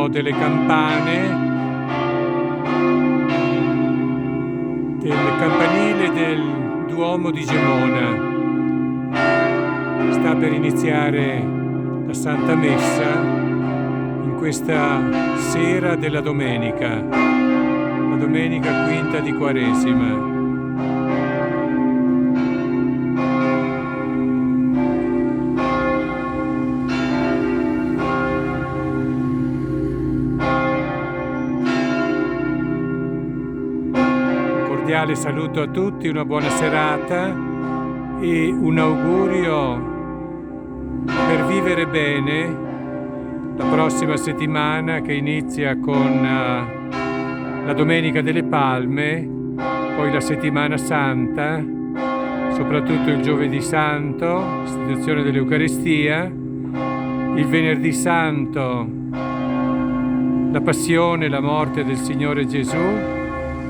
delle campane, del campanile del Duomo di Gemona. Sta per iniziare la Santa Messa in questa sera della domenica, la domenica quinta di Quaresima. Cordiale saluto a tutti, una buona serata e un augurio per vivere bene la prossima settimana, che inizia con la Domenica delle Palme, poi la Settimana Santa, soprattutto il Giovedì Santo, istituzione dell'Eucaristia, il Venerdì Santo, la Passione, la morte del Signore Gesù,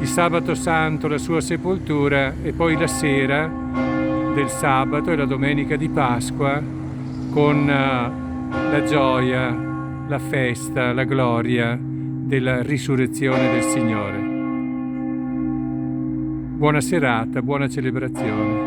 il Sabato Santo, la sua sepoltura, e poi la sera del sabato e la domenica di Pasqua con la gioia, la festa, la gloria della risurrezione del Signore. Buona serata, buona celebrazione.